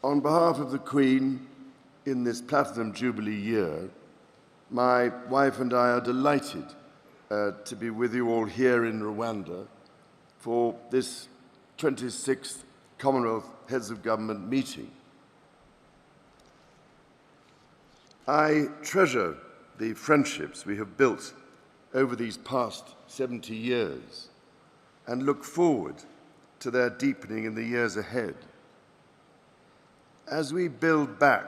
On behalf of the Queen, in this Platinum Jubilee year, my wife and I are delighted to be with you all here in Rwanda for this 26th Commonwealth Heads of Government meeting. I treasure the friendships we have built over these past 70 years and look forward to their deepening in the years ahead. As we build back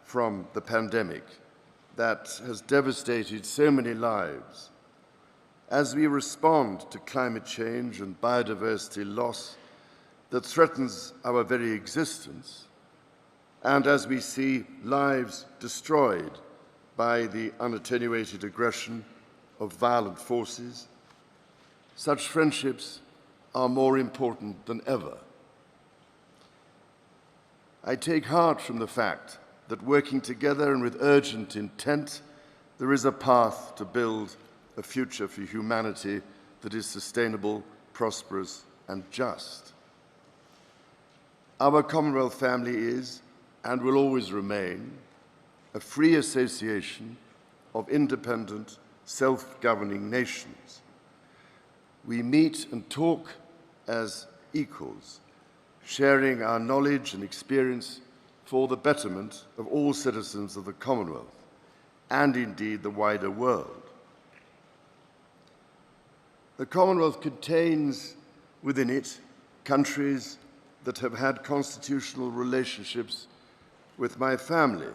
from the pandemic that has devastated so many lives, as we respond to climate change and biodiversity loss that threatens our very existence, and as we see lives destroyed by the unattenuated aggression of violent forces, such friendships are more important than ever. I take heart from the fact that working together and with urgent intent, there is a path to build a future for humanity that is sustainable, prosperous, and just. Our Commonwealth family is, and will always remain, a free association of independent, self-governing nations. We meet and talk as equals, sharing our knowledge and experience for the betterment of all citizens of the Commonwealth, and indeed the wider world. The Commonwealth contains within it countries that have had constitutional relationships with my family,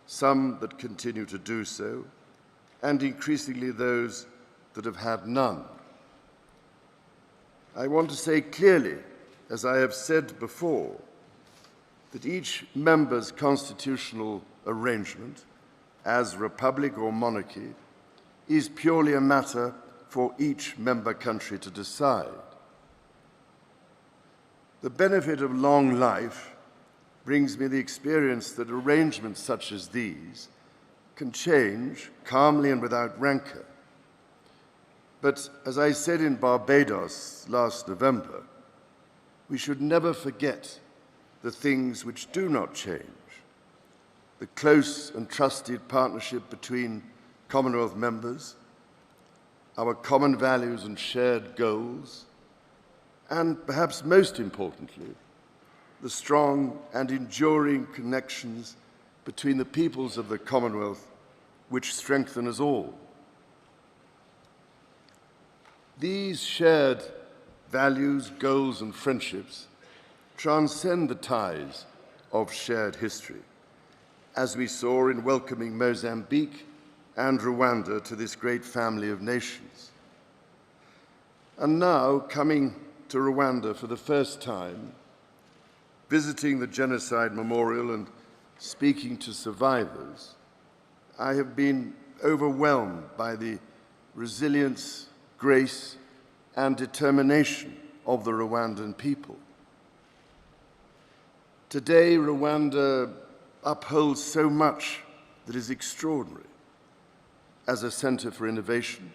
some that continue to do so, and increasingly those that have had none. I want to say clearly, as I have said before, that each member's constitutional arrangement, as republic or monarchy, is purely a matter for each member country to decide. The benefit of long life brings me the experience that arrangements such as these can change calmly and without rancor. But as I said in Barbados last November, we should never forget the things which do not change: the close and trusted partnership between Commonwealth members, our common values and shared goals, and perhaps most importantly, the strong and enduring connections between the peoples of the Commonwealth which strengthen us all. These shared values, goals, and friendships transcend the ties of shared history, as we saw in welcoming Mozambique and Rwanda to this great family of nations. And now, coming to Rwanda for the first time, visiting the Genocide Memorial and speaking to survivors, I have been overwhelmed by the resilience, grace, and determination of the Rwandan people. Today, Rwanda upholds so much that is extraordinary as a center for innovation,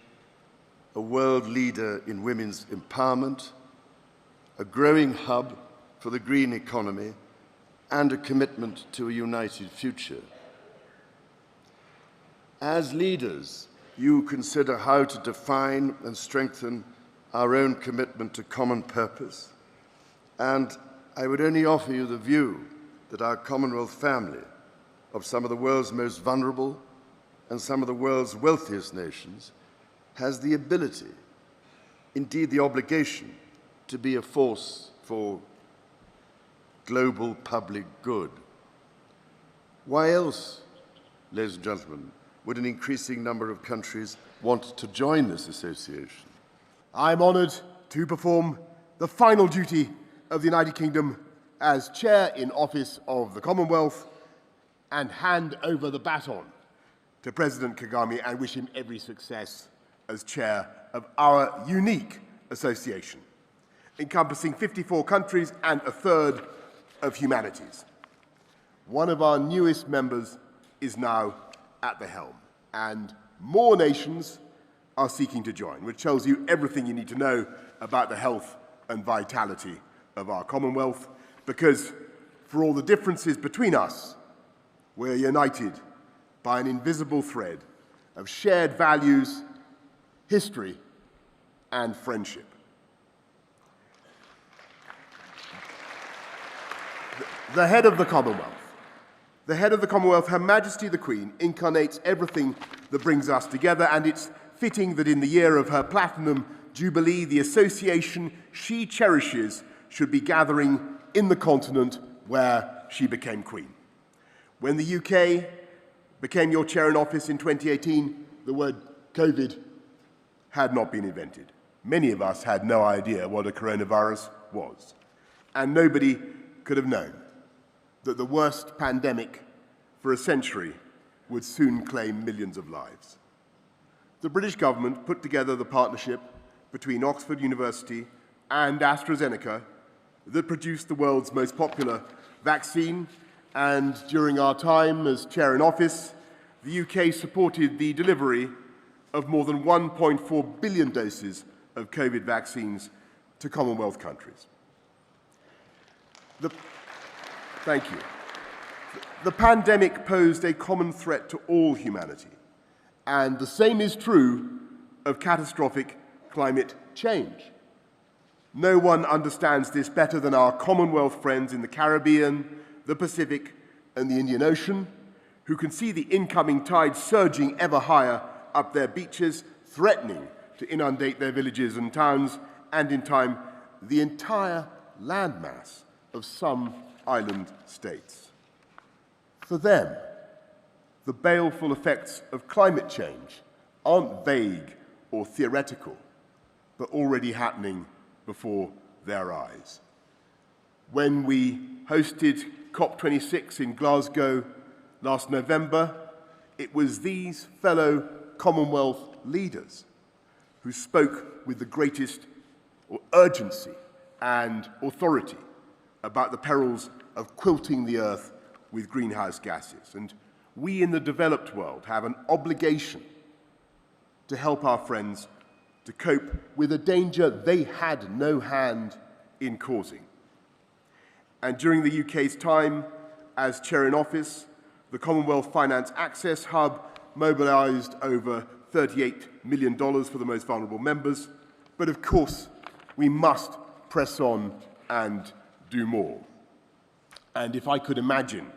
a world leader in women's empowerment, a growing hub for the green economy, and a commitment to a united future. As leaders, you consider how to define and strengthen our own commitment to common purpose, and I would only offer you the view that our Commonwealth family of some of the world's most vulnerable and some of the world's wealthiest nations has the ability, indeed the obligation, to be a force for global public good. Why else, ladies and gentlemen, would an increasing number of countries want to join this association? I'm honoured to perform the final duty of the United Kingdom as Chair in Office of the Commonwealth and hand over the baton to President Kagame and wish him every success as Chair of our unique association, encompassing 54 countries and a third of humanities. One of our newest members is now at the helm, and more nations are seeking to join, which tells you everything you need to know about the health and vitality of our Commonwealth, because for all the differences between us, we're united by an invisible thread of shared values, history, and friendship. The head of the Commonwealth. The head of the Commonwealth, Her Majesty the Queen, incarnates everything that brings us together, and it's fitting that in the year of her Platinum Jubilee, the association she cherishes should be gathering in the continent where she became Queen. When the UK became your chair in office in 2018, the word COVID had not been invented. Many of us had no idea what a coronavirus was, and nobody could have known that the worst pandemic for a century would soon claim millions of lives. The British government put together the partnership between Oxford University and AstraZeneca that produced the world's most popular vaccine, and during our time as chair in office, the UK supported the delivery of more than 1.4 billion doses of COVID vaccines to Commonwealth countries. Thank you. The pandemic posed a common threat to all humanity, and the same is true of catastrophic climate change. No one understands this better than our Commonwealth friends in the Caribbean, the Pacific, and the Indian Ocean, who can see the incoming tide surging ever higher up their beaches, threatening to inundate their villages and towns, and in time, the entire landmass of some island states. For them, the baleful effects of climate change aren't vague or theoretical, but already happening before their eyes. When we hosted COP26 in Glasgow last November, it was these fellow Commonwealth leaders who spoke with the greatest urgency and authority about the perils of quilting the earth with greenhouse gases. And we in the developed world have an obligation to help our friends to cope with a danger they had no hand in causing. And during the UK's time as chair in office, the Commonwealth Finance Access Hub mobilised over $38 million for the most vulnerable members. But of course, we must press on and do more. And if I could imagine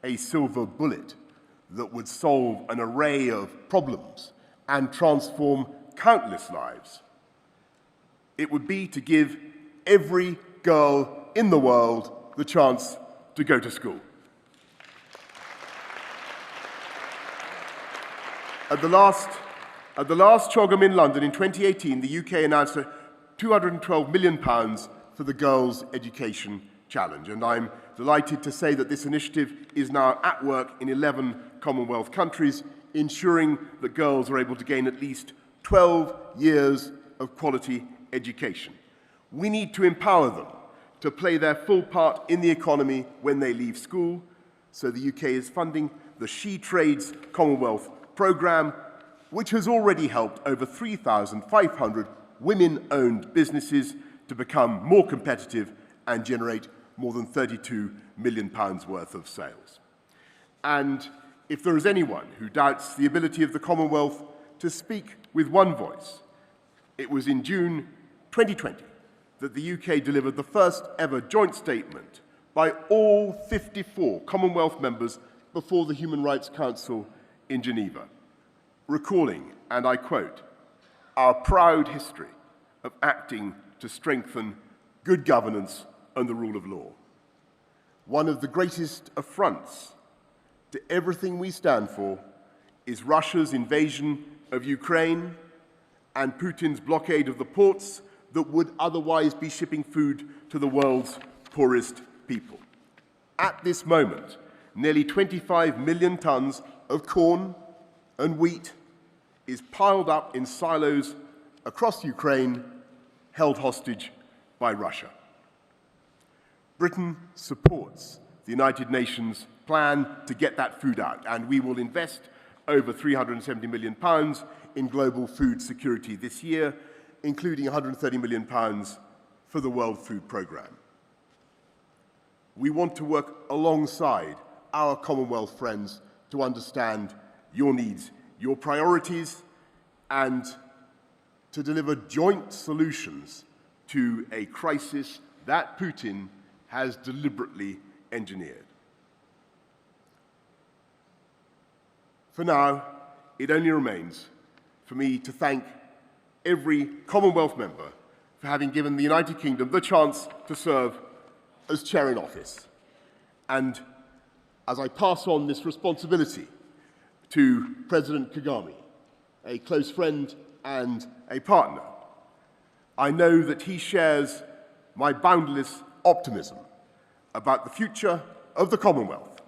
a silver bullet that would solve an array of problems and transform countless lives, it would be to give every girl in the world the chance to go to school. At the last CHOGM in London in 2018, the UK announced £212 million for the Girls' Education Challenge, and I'm delighted to say that this initiative is now at work in 11 Commonwealth countries, ensuring that girls are able to gain at least 12 years of quality education. We need to empower them to play their full part in the economy when they leave school, so the UK is funding the She Trades Commonwealth programme, which has already helped over 3,500 women-owned businesses to become more competitive and generate more than £32 million worth of sales. And if there is anyone who doubts the ability of the Commonwealth to speak with one voice, it was in June 2020 that the UK delivered the first ever joint statement by all 54 Commonwealth members before the Human Rights Council in Geneva, recalling, and I quote, "our proud history of acting to strengthen good governance and the rule of law. One of the greatest affronts to everything we stand for is Russia's invasion of Ukraine and Putin's blockade of the ports that would otherwise be shipping food to the world's poorest people. At this moment, nearly 25 million tons of corn and wheat is piled up in silos across Ukraine, held hostage by Russia. Britain supports the United Nations plan to get that food out, and we will invest over £370 million in global food security this year, including £130 million for the World Food Programme. We want to work alongside our Commonwealth friends to understand your needs, your priorities, and to deliver joint solutions to a crisis that Putin has deliberately engineered. For now, it only remains for me to thank every Commonwealth member for having given the United Kingdom the chance to serve as chair in office. And as I pass on this responsibility, to President Kagame, a close friend and a partner. I know that he shares my boundless optimism about the future of the Commonwealth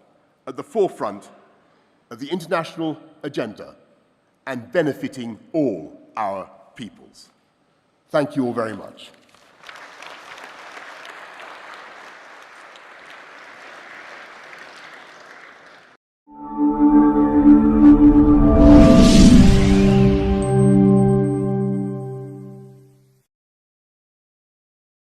at the forefront of the international agenda and benefiting all our peoples. Thank you all very much.